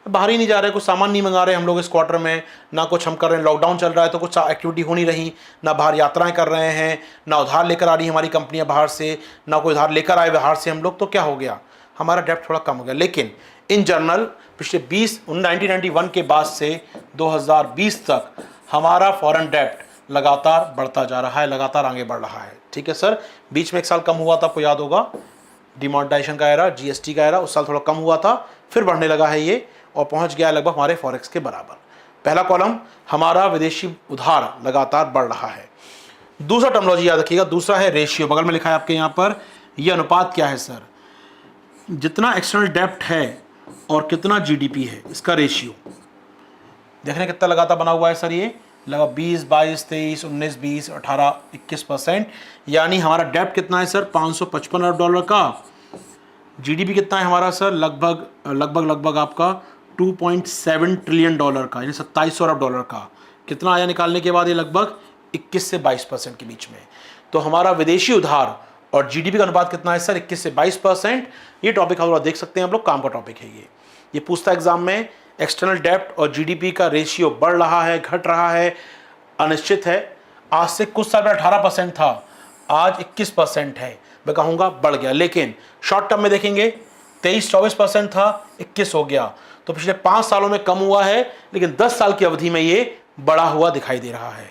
बाहर ही नहीं जा रहे, कुछ सामान नहीं मंगा रहे हम लोग इस क्वार्टर में, ना कुछ हम कर रहे हैं, लॉकडाउन चल रहा है तो कुछ एक्टिविटी हो नहीं रही, ना बाहर यात्राएं कर रहे हैं, ना उधार लेकर आ रही हमारी कंपनियां बाहर से, ना कोई उधार लेकर आए बाहर से हम लोग, तो क्या हो गया, हमारा डेप्ट थोड़ा कम हो गया। लेकिन इन जनरल पिछले 1991 के बाद से 2020 तक हमारा फॉरेन डेप्ट लगातार बढ़ता जा रहा है, लगातार आगे बढ़ रहा है। ठीक है सर, बीच में एक साल कम हुआ था, आपको याद होगा, डिमोनेटाइजेशन का एरा, जीएसटी का एरा, उस साल थोड़ा कम हुआ था, फिर बढ़ने लगा है ये और पहुंच गया लगभग हमारे फॉरेक्स के बराबर। पहला कॉलम हमारा विदेशी उधार लगातार बढ़ रहा है। दूसरा टर्मिनोलॉजी याद रखिएगा, दूसरा है रेशियो, बगल में लिखा है आपके यहाँ पर, ये अनुपात क्या है सर, जितना एक्सटर्नल डेप्ट है और कितना जीडीपी है, इसका रेशियो देख रहे हैं कितना लगातार बना हुआ है सर, ये लगभग 20, 22, 23, 19, 20, 18, 21%, यानी हमारा डेप्ट कितना है सर $555 अरब का, जीडीपी कितना है हमारा सर लगभग आपका $2.7 ट्रिलियन का, यानी $2700 अरब का। कितना आया निकालने के बाद? ये लगभग 21 से 22% के बीच में। तो हमारा विदेशी उधार और जीडीपी का अनुपात कितना है सर 21 से 22%। ये टॉपिक हम लोग देख सकते हैं, हम लोग काम का टॉपिक है ये पूछता है एग्जाम में, एक्सटर्नल डेप्ट और जीडीपी का रेशियो बढ़ रहा है, घट रहा है, अनिश्चित है। आज से कुछ साल पहले 18% था, आज 21% है, मैं कहूँगा बढ़ गया। लेकिन शॉर्ट टर्म में देखेंगे 23-24% था, 21 हो गया। तो पिछले 5 सालों में कम हुआ है, लेकिन 10 साल की अवधि में ये बढ़ा हुआ दिखाई दे रहा है।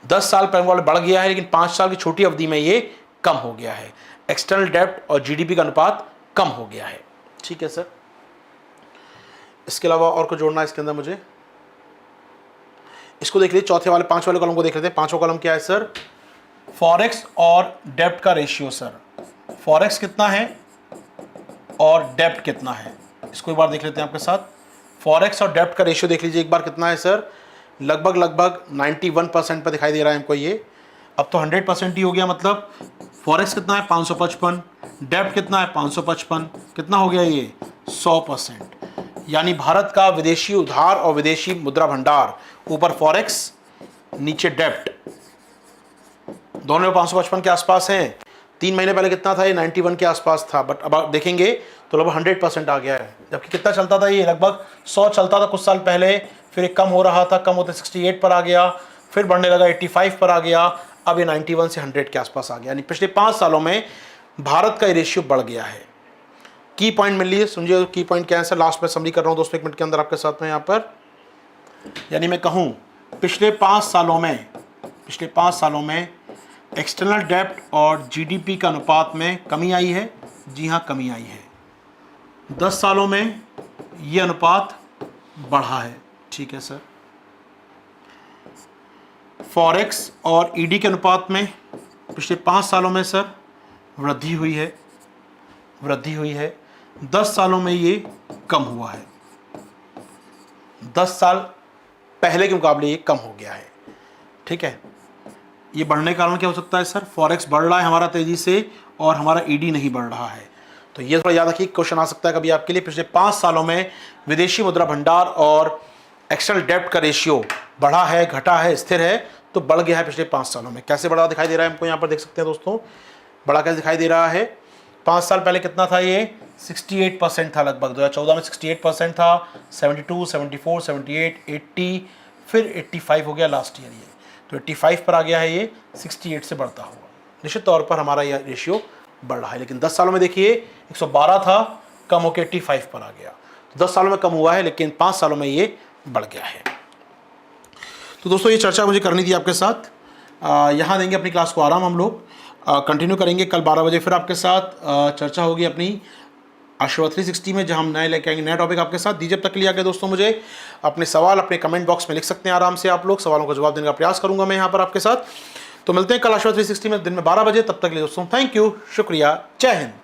10 साल पहले बढ़ गया है, लेकिन 5 साल की छोटी अवधि में ये कम हो गया है। एक्सटर्नल डेप्ट और जीडीपी का अनुपात कम हो गया है। ठीक है सर, इसके अलावा और कुछ जोड़ना है इसके अंदर मुझे? इसको देख लीजिए, चौथे वाले 5 वाले कॉलम को देख लेते हैं। 5वां कॉलम क्या है सर? फॉरेक्स और डेप्ट का रेशियो सर, फॉरेक्स कितना है और डेप्ट कितना है, इसको एक बार देख लेते हैं आपके साथ। फॉरेक्स और डेप्ट का रेशियो देख लीजिए एक बार, कितना है सर? लगभग 91% पर दिखाई दे रहा है हमको ये। अब तो 100% ही हो गया, मतलब फॉरेक्स कितना है 555, डेप्ट कितना है 555, कितना हो गया ये 100%। यानी भारत का विदेशी उधार और विदेशी मुद्रा भंडार, ऊपर फॉरेक्स नीचे डेप्ट, दोनों में 555 के आसपास हैं। 3 महीने पहले कितना था ये? 91 के आसपास था, बट अब आप देखेंगे तो लगभग 100% आ गया है। जबकि कितना चलता था ये? लगभग 100 चलता था कुछ साल पहले, फिर कम हो रहा था, कम होते 68 पर आ गया, फिर बढ़ने लगा 85 पर आ गया, अब ये 91 से 100 के आसपास आ गया। यानी पिछले 5 सालों में भारत का रेशियो बढ़ गया है। की पॉइंट मिल लिए, समझिए की पॉइंट क्या है सर, लास्ट में समरी कर रहा हूँ दोस्तों 1 मिनट के अंदर आपके साथ में यहाँ पर। यानी मैं कहूँ पिछले 5 सालों में एक्सटर्नल डेप्ट और जीडीपी का अनुपात में कमी आई है। जी हाँ, कमी आई है। 10 सालों में ये अनुपात बढ़ा है। ठीक है सर। फॉरेक्स और ईडी के अनुपात में पिछले 5 सालों में सर वृद्धि हुई है। 10 सालों में ये कम हुआ है। 10 साल पहले के मुकाबले ये कम हो गया है। ठीक है, ये बढ़ने का कारण क्या हो सकता है सर? फॉरेक्स बढ़ रहा है हमारा तेजी से और हमारा ईडी नहीं बढ़ रहा है। तो ये थोड़ा याद रखिए, क्वेश्चन आ सकता है कभी आपके लिए। पिछले 5 सालों में विदेशी मुद्रा भंडार और एक्सटर्नल डेप्ट का रेशियो बढ़ा है, घटा है, स्थिर है? तो बढ़ गया है पिछले 5 सालों में। कैसे बढ़ा दिखाई दे रहा है हमको यहाँ पर देख सकते हैं दोस्तों, बड़ा कैसे दिखाई दे रहा है। 5 साल पहले कितना था ये? 68% था लगभग। 2014 में 68% था, 72, 74, 78, 80, फिर 85 हो गया लास्ट ईयर ये। तो 85 पर आ गया है ये, 68 से बढ़ता हुआ। निश्चित तौर पर हमारा यह रेशियो बढ़ रहा है। लेकिन 10 सालों में देखिए 112 था, कम होकर 85 पर आ गया। तो 10 सालों में कम हुआ है, लेकिन 5 सालों में ये बढ़ गया है। तो दोस्तों ये चर्चा मुझे करनी थी आपके साथ। यहाँ देंगे अपनी क्लास को आराम, हम लोग कंटिन्यू करेंगे कल 12 बजे फिर आपके साथ चर्चा होगी अपनी आशीर्वाद 360 में, जहाँ हम नए लेके आएंगे नया टॉपिक आपके साथ। दीजिए अब तक के लिए आगे दोस्तों मुझे अपने सवाल अपने कमेंट बॉक्स में लिख सकते हैं आराम से आप लोग, सवालों का जवाब देने का प्रयास करूंगा मैं यहाँ पर आपके साथ। तो मिलते हैं कल आशीर्वाद 360 में दिन में 12 बजे। तब तक के लिए दोस्तों थैंक यू, शुक्रिया, जय हिंद।